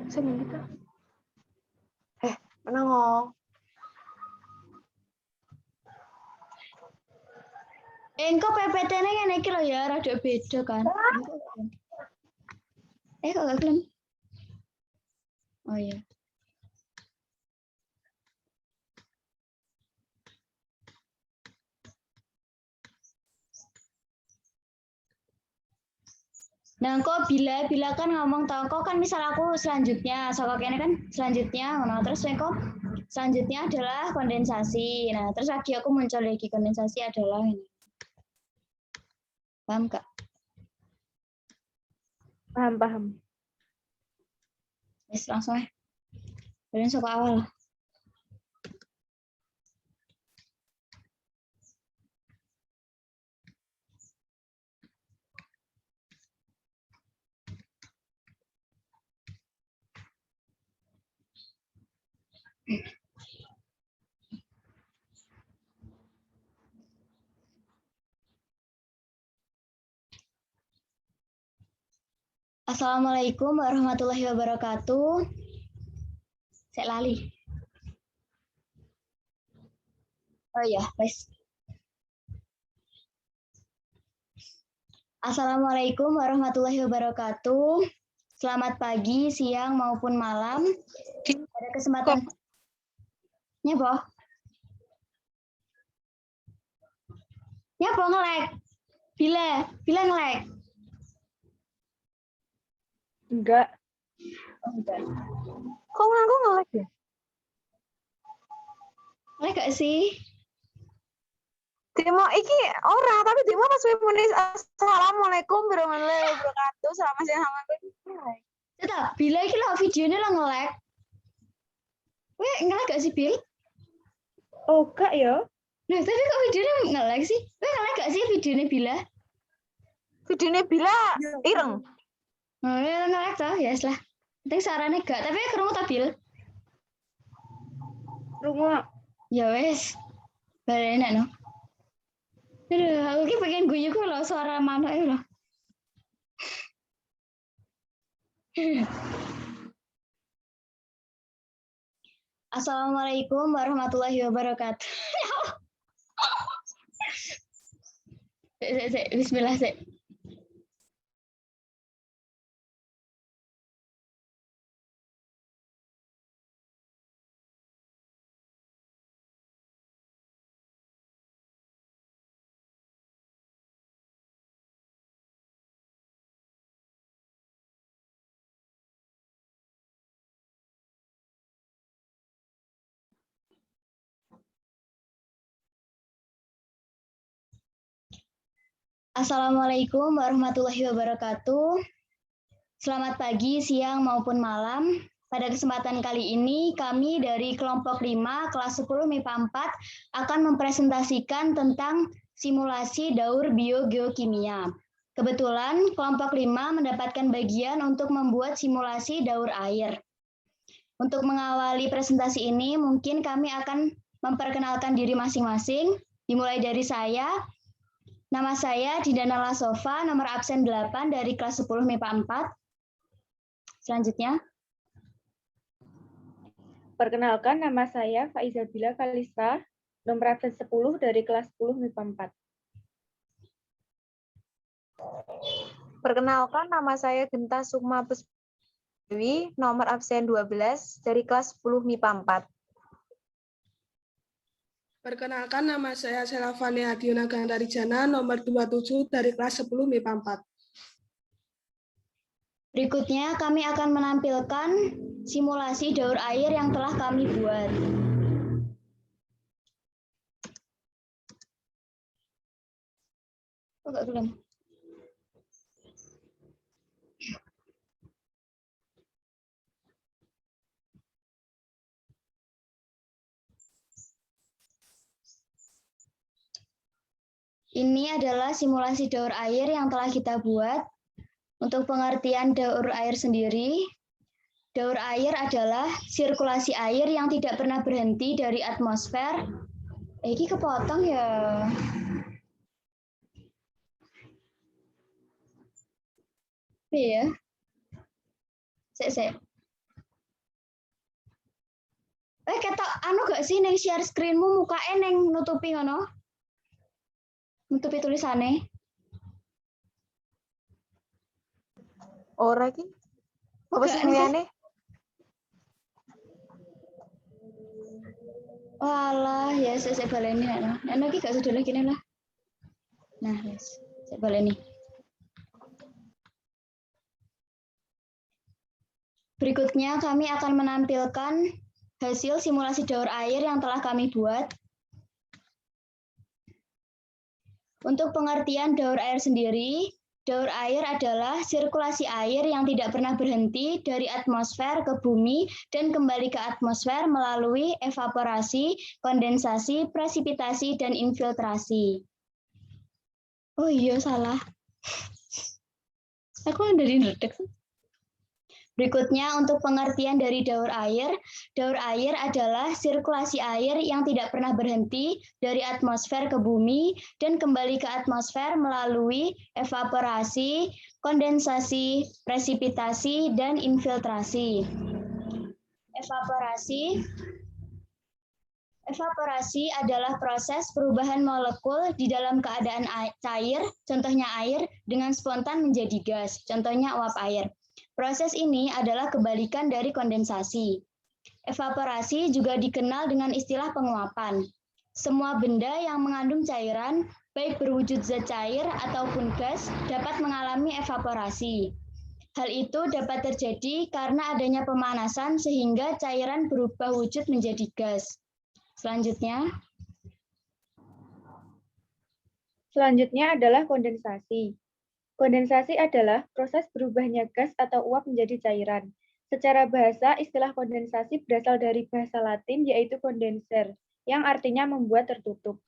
Sing kita. Menang. Engko PPT-ne ngene iki lho ya, rada beda kan. Kok gak kelem? Oh iya. Nah, kok bila kan ngomong tau kok kan misal aku selanjutnya, soal kene kan selanjutnya, ngono terus kok selanjutnya adalah kondensasi. Nah, terus lagi aku muncul lagi kondensasi adalah ini. Paham Kak? Paham. Wis langsung dari sok awal. Assalamualaikum warahmatullahi wabarakatuh. Saya lali. Oh iya, wes. Assalamualaikum warahmatullahi wabarakatuh. Selamat pagi, siang maupun malam. Pada kesempatan Nyapa ngelek. Bila ngelek. Enggak. Oh, enggak. Kok ngaku ngelek ya? Ngelek gak sih? Timo iki ora, tapi Timo pas muni assalamualaikum warahmatullahi wabarakatuh. Selamat siang sama aku. Tetap, bila iki lah videonya lah ngelek. Weh, ngelek gak sih, Bil? Oh, gak ya? Nah, tapi kok videonya ngelek sih? Weh, ngelek gak sih videonya Bila? Videonya Bila ireng. Oh, ya, ngelek toh, ya yes lah. Penting sarannya gak, tapi kerungu tak, Bil? Rungu. Ya wes, bareng enak no. Aduh, aku ki pengen guyu ku loh suara manuk itu loh. Assalamualaikum warahmatullahi wabarakatuh. Bismillah, sik. Assalamualaikum warahmatullahi wabarakatuh. Selamat pagi, siang, maupun malam. Pada kesempatan kali ini, kami dari kelompok 5, kelas 10 MIPA 4 akan mempresentasikan tentang simulasi daur biogeokimia. Kebetulan, kelompok 5 mendapatkan bagian untuk membuat simulasi daur air. Untuk mengawali presentasi ini, mungkin kami akan memperkenalkan diri masing-masing, dimulai dari saya. Nama saya Didana Lasova, nomor absen 8 dari kelas 10 MIPA 4. Selanjutnya. Perkenalkan, nama saya Faiza Bila Kalista, nomor absen 10 dari kelas 10 MIPA 4. Perkenalkan, nama saya Genta Sukma Pusdewi, nomor absen 12 dari kelas 10 MIPA 4. Perkenalkan, nama saya Selavani Adiona Gandarijana, nomor 27 dari kelas 10 MIPA 4. Berikutnya kami akan menampilkan simulasi daur air yang telah kami buat. Ini adalah simulasi daur air yang telah kita buat. Untuk pengertian daur air sendiri, daur air adalah sirkulasi air yang tidak pernah berhenti dari atmosfer. Ini kepotong ya. Iya. Sek. Ketok anu gak sih neng share screenmu mukake neng nutupi ngono? Nutupi tulisannya. Ora iki. Apa Gak sing anu sih? liyane? Walah, ya saya baleni ana. Ana iki gak sudah lagi lah. Nah, wes. Saya baleni. Berikutnya kami akan menampilkan hasil simulasi daur air yang telah kami buat. Untuk pengertian daur air sendiri, daur air adalah sirkulasi air yang tidak pernah berhenti dari atmosfer ke bumi dan kembali ke atmosfer melalui evaporasi, kondensasi, presipitasi, dan infiltrasi. Oh iya, salah. Aku dari ngeledek. Berikutnya untuk pengertian dari daur air adalah sirkulasi air yang tidak pernah berhenti dari atmosfer ke bumi dan kembali ke atmosfer melalui evaporasi, kondensasi, presipitasi, dan infiltrasi. Evaporasi adalah proses perubahan molekul di dalam keadaan cair, contohnya air, dengan spontan menjadi gas, contohnya uap air. Proses ini adalah kebalikan dari kondensasi. Evaporasi juga dikenal dengan istilah penguapan. Semua benda yang mengandung cairan, baik berwujud zat cair ataupun gas, dapat mengalami evaporasi. Hal itu dapat terjadi karena adanya pemanasan sehingga cairan berubah wujud menjadi gas. Selanjutnya adalah kondensasi. Kondensasi adalah proses berubahnya gas atau uap menjadi cairan. Secara bahasa, istilah kondensasi berasal dari bahasa Latin yaitu kondenser, yang artinya membuat tertutup.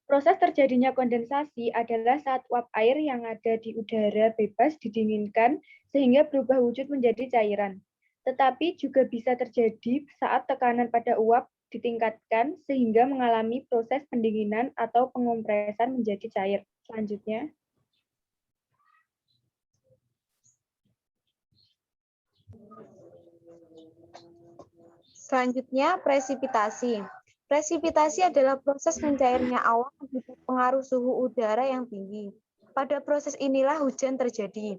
Proses terjadinya kondensasi adalah saat uap air yang ada di udara bebas didinginkan sehingga berubah wujud menjadi cairan. Tetapi juga bisa terjadi saat tekanan pada uap ditingkatkan sehingga mengalami proses pendinginan atau pengompresan menjadi cair. Selanjutnya. Selanjutnya, presipitasi. Presipitasi adalah proses mencairnya awan akibat pengaruh suhu udara yang tinggi. Pada proses inilah hujan terjadi.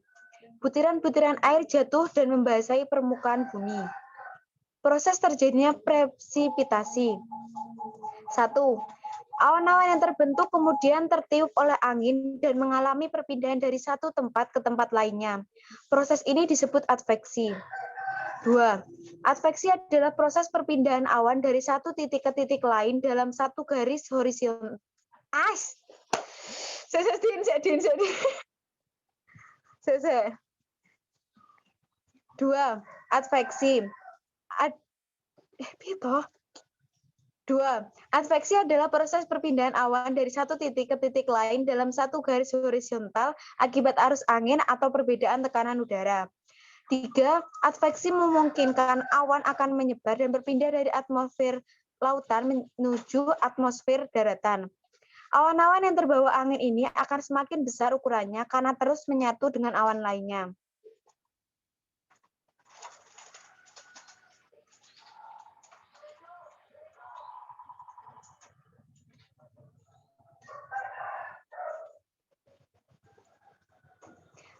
Butiran-butiran air jatuh dan membasahi permukaan bumi. Proses terjadinya presipitasi. 1. Awan-awan yang terbentuk kemudian tertiup oleh angin dan mengalami perpindahan dari satu tempat ke tempat lainnya. Proses ini disebut adveksi. 2. Adveksi adalah proses perpindahan awan dari satu titik ke titik lain dalam satu garis horizontal. Dua, adveksi. Adveksi adalah proses perpindahan awan dari satu titik ke titik lain dalam satu garis horizontal akibat arus angin atau perbedaan tekanan udara. 3. Adveksi memungkinkan awan akan menyebar dan berpindah dari atmosfer lautan menuju atmosfer daratan. Awan-awan yang terbawa angin ini akan semakin besar ukurannya karena terus menyatu dengan awan lainnya.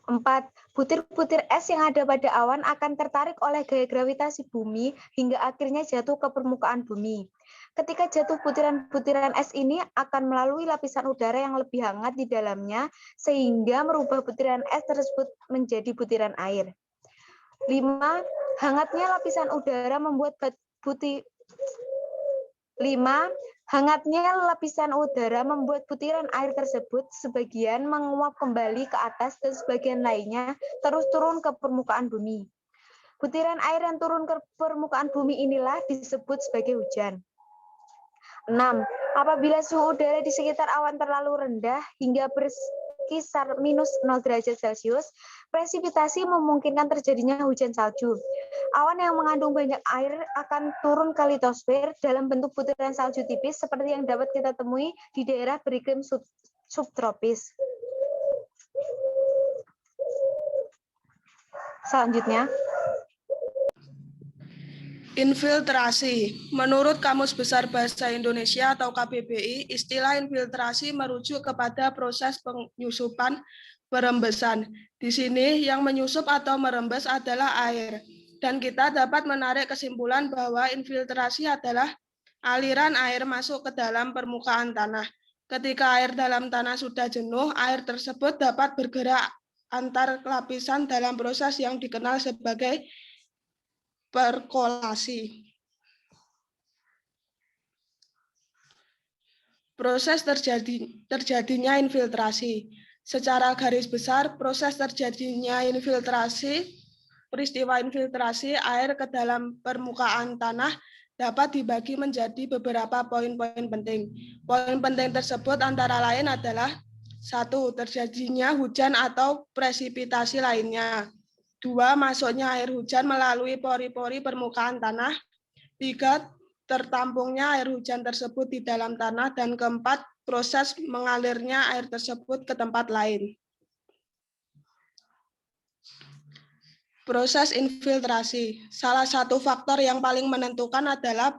Empat, butir-butir es yang ada pada awan akan tertarik oleh gaya gravitasi bumi hingga akhirnya jatuh ke permukaan bumi. Ketika jatuh, butiran-butiran es ini akan melalui lapisan udara yang lebih hangat di dalamnya sehingga merubah butiran es tersebut menjadi butiran air. 5. Hangatnya lapisan udara membuat butiran air tersebut sebagian menguap kembali ke atas dan sebagian lainnya terus turun ke permukaan bumi. Butiran air yang turun ke permukaan bumi inilah disebut sebagai hujan. 6. Apabila suhu udara di sekitar awan terlalu rendah hingga berkisar minus 0 derajat Celcius, presipitasi memungkinkan terjadinya hujan salju. Awan yang mengandung banyak air akan turun ke litosfer dalam bentuk butiran salju tipis seperti yang dapat kita temui di daerah beriklim subtropis. Selanjutnya. Infiltrasi. Menurut Kamus Besar Bahasa Indonesia atau KBBI, istilah infiltrasi merujuk kepada proses penyusupan perembesan. Di sini yang menyusup atau merembes adalah air. Dan kita dapat menarik kesimpulan bahwa infiltrasi adalah aliran air masuk ke dalam permukaan tanah. Ketika air dalam tanah sudah jenuh, air tersebut dapat bergerak antar lapisan dalam proses yang dikenal sebagai perkolasi. Proses terjadinya infiltrasi. Secara garis besar, proses terjadinya peristiwa infiltrasi air ke dalam permukaan tanah dapat dibagi menjadi beberapa poin-poin penting. Poin penting tersebut antara lain adalah 1. Terjadinya hujan atau presipitasi lainnya. 2. Masuknya air hujan melalui pori-pori permukaan tanah. 3. Tertampungnya air hujan tersebut di dalam tanah. Dan 4. Proses mengalirnya air tersebut ke tempat lain. Proses infiltrasi. Salah satu faktor yang paling menentukan adalah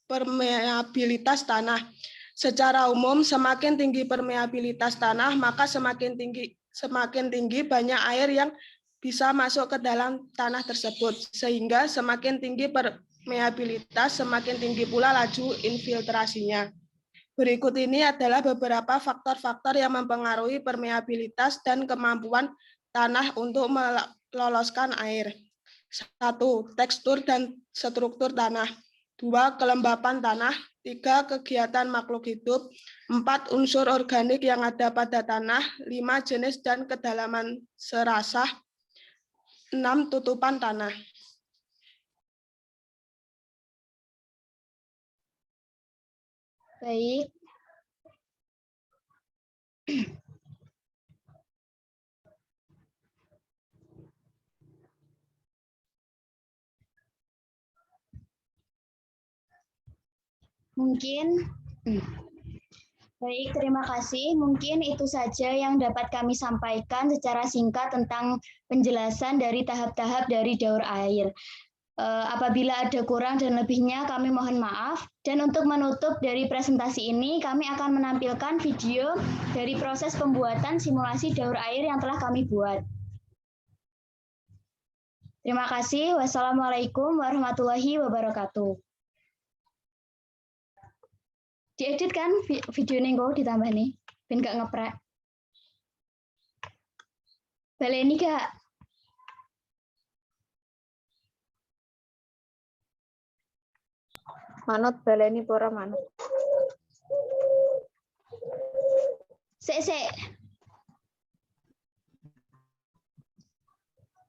permeabilitas tanah. Secara umum, semakin tinggi permeabilitas tanah, maka semakin tinggi banyak air yang bisa masuk ke dalam tanah tersebut. Sehingga semakin tinggi permeabilitas, semakin tinggi pula laju infiltrasinya. Berikut ini adalah beberapa faktor-faktor yang mempengaruhi permeabilitas dan kemampuan tanah untuk meloloskan air. 1. Tekstur dan struktur tanah. 2. Kelembapan tanah. 3. Kegiatan makhluk hidup. 4. Unsur organik yang ada pada tanah. 5. Jenis dan kedalaman serasah. 6. Tutupan tanah. Baik. Baik, terima kasih. Mungkin itu saja yang dapat kami sampaikan secara singkat tentang penjelasan dari tahap-tahap dari daur air. Apabila ada kurang dan lebihnya, kami mohon maaf. Dan untuk menutup dari presentasi ini, kami akan menampilkan video dari proses pembuatan simulasi daur air yang telah kami buat. Terima kasih. Wassalamualaikum warahmatullahi wabarakatuh. Diedit kan video ini kok ditambah nih, ben gak ngeprek. Baleni gak? Manut baleni pora manut. Sik.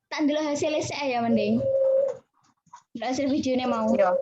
Tak ndelok hasilnya sik ya mending. Ndelok hasil videonya mau. Yo.